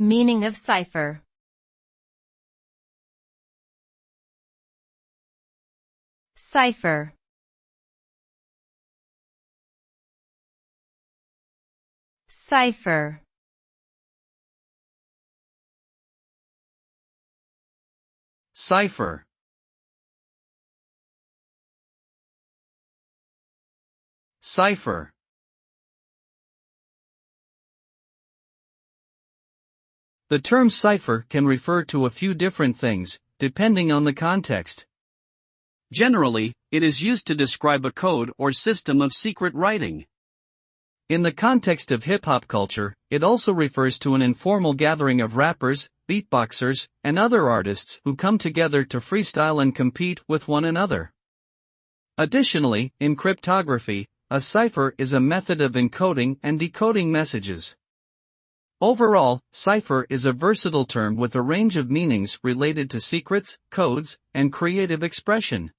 Meaning of cypher. Cypher. Cypher. Cypher. Cypher. The term cipher can refer to a few different things, depending on the context. Generally, it is used to describe a code or system of secret writing. In the context of hip-hop culture, it also refers to an informal gathering of rappers, beatboxers, and other artists who come together to freestyle and compete with one another. Additionally, in cryptography, a cipher is a method of encoding and decoding messages. Overall, cipher is a versatile term with a range of meanings related to secrets, codes, and creative expression.